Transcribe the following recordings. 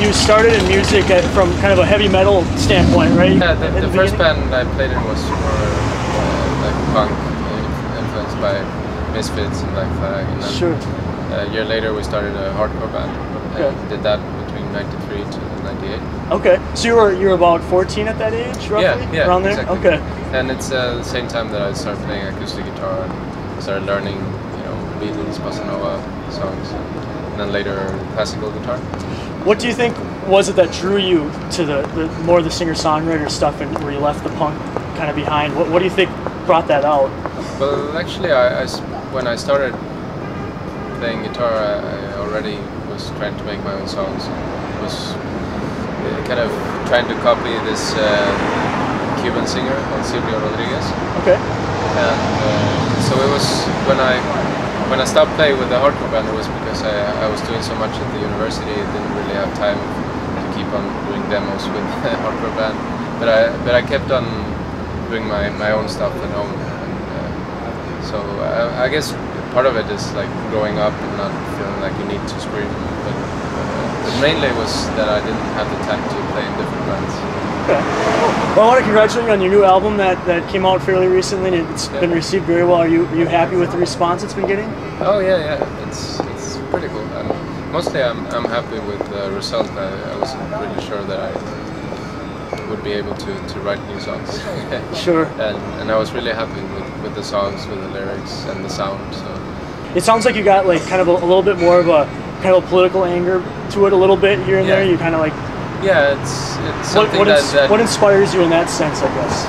you started in music from kind of a heavy metal standpoint, right? Yeah, the first band I played in was more like punk, influenced by Misfits and Black Flag. And then sure. A year later we started a hardcore band. Okay. And did that between 93 to 98. Okay, so you were about 14 at that age, roughly? Yeah, around there? Exactly. Okay. And it's the same time that I started playing acoustic guitar and started learning, Beatles, bossa nova songs, and then later classical guitar. What do you think was it that drew you to the more the singer-songwriter stuff, and where you left the punk kind of behind? What do you think brought that out? Well, actually, when I started playing guitar, I already was trying to make my own songs. I was kind of trying to copy this Cuban singer called Silvio Rodriguez. Okay. And so it was when I stopped playing with the hardcore band, it was because I was doing so much at the university. I didn't really have time to keep on doing demos with the hardcore band. But I kept on doing my own stuff at home. And, so I guess part of it is like growing up and not feeling like you need to scream. But mainly it was that I didn't have the time to play in different bands. Okay. Well, I want to congratulate you on your new album that came out fairly recently. It's been received very well. Are you happy with the response it's been getting? Oh yeah. It's pretty cool. Mostly I'm happy with the result. I wasn't really sure that I would be able to write new songs. Sure. And I was really happy with the songs, with the lyrics and the sound. So it sounds like you got like kind of a little bit more of a kind of a political anger to it a little bit here and there. You kind of like. Yeah, it's something what inspires you in that sense, I guess?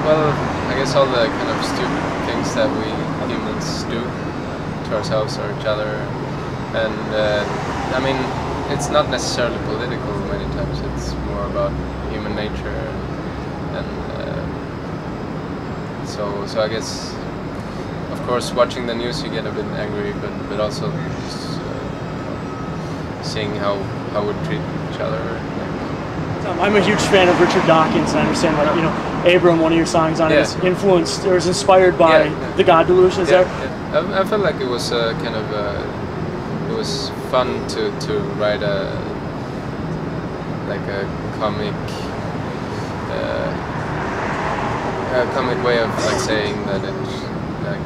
Well, I guess all the kind of stupid things that we humans do to ourselves or each other, and I mean, it's not necessarily political many times. It's more about human nature, and so I guess, of course, watching the news you get a bit angry, but also just seeing how we treat each other. I'm a huge fan of Richard Dawkins, and I understand that Abram, one of your songs on it, is influenced or is inspired by the God Delusion. Is there? I felt like it was kind of it was fun to write a comic way of like saying that like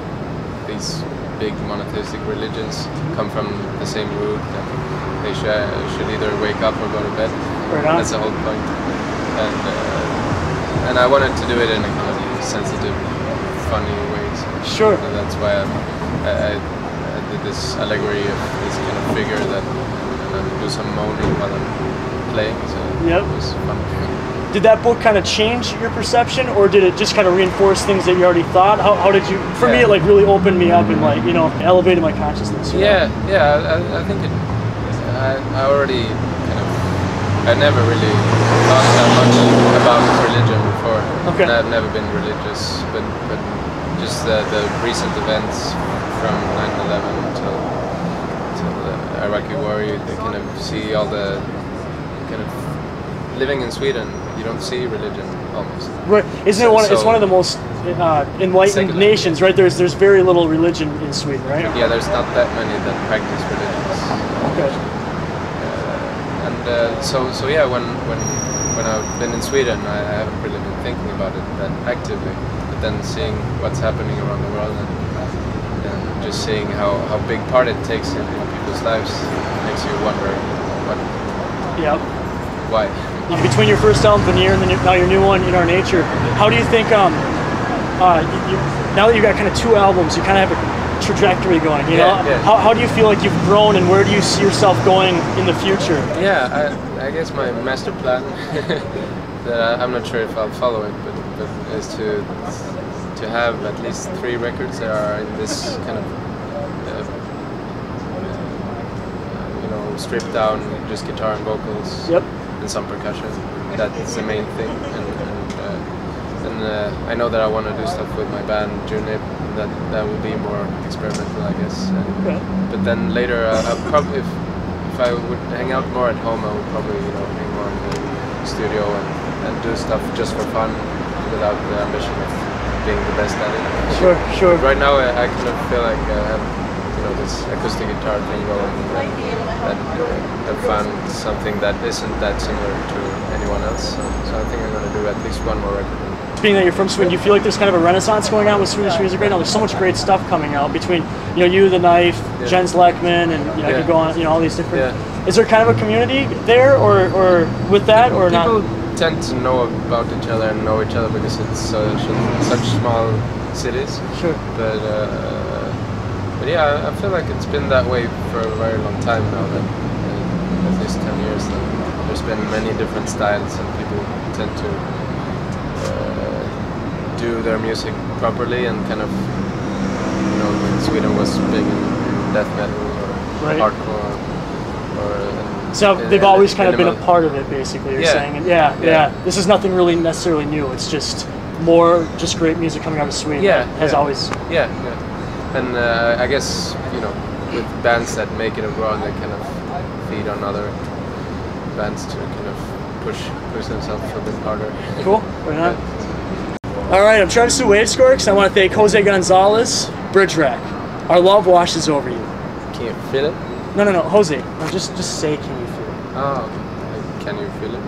these big monotheistic religions come from the same root, and they should either wake up or go to bed. That's the whole point. And I wanted to do it in a kind of sensitive, funny way. So sure. That's why I did this allegory of this kind of figure that and do some moaning while I'm playing. So it was fun. Did that book kind of change your perception, or did it just kind of reinforce things that you already thought? How did you? For me, it like really opened me up and like elevated my consciousness. Yeah. I think it. I already kind of. I never really thought that much about religion before. Okay. And I've never been religious, but just the recent events from 9/11 till the Iraqi war, you kind of see all the kind of living in Sweden. You don't see religion almost. Right. Isn't it one? It's one of the most enlightened nations, right? There's very little religion in Sweden, right? Yeah, there's not that many that practice religions. Okay. So yeah, when I've been in Sweden, I haven't really been thinking about it that actively. But then seeing what's happening around the world and just seeing how big part it takes in people's lives makes you wonder what. Yeah. Why? Between your first album, Veneer, and then now your new one, In Our Nature, how do you think? Now that you've got kind of two albums, you kind of have a trajectory going. How do you feel like you've grown, and where do you see yourself going in the future? Yeah, I guess my master plan that I'm not sure if I'll follow it, but is to have at least 3 records that are in this kind of stripped down, just guitar and vocals. Yep. And some percussion. That's the main thing, and I know that I want to do stuff with my band Junip. That will be more experimental, I guess. But then later, I'll probably, if I would hang out more at home, I would probably hang more in the studio and do stuff just for fun, without the ambition of being the best at it. Sure. But right now, I kind of feel like I have this acoustic guitar thing going. And I found something that isn't that similar to anyone else. So I think I'm gonna do at least one more record. Being that you're from Sweden, do you feel like there's kind of a renaissance going on with Swedish music right now? There's so much great stuff coming out between, you know, you, The Knife, Jens Lekman, and you know, I could go on, you know, all these different. Is there kind of a community there, or with that, or not? People tend to know about each other and know each other because it's such small cities. Sure. But yeah, I feel like it's been that way for a very long time now. That at least 10 years, that there's been many different styles, and people tend to do their music properly and kind of, you know, when Sweden was big in death metal or hardcore, or so they've always kind of been a part of it, basically. You're saying, and this is nothing really necessarily new. It's just more just great music coming out of Sweden. Has always. And I guess, you know, with bands that make it abroad, they kind of feed on other bands to kind of push themselves a bit harder. Cool. Right on. All right, I'm Travis with Wavescorx. I want to thank José González, Bridgerack. Our love washes over you. Can you feel it? No, Jose. No, just say, can you feel it? Oh, can you feel it?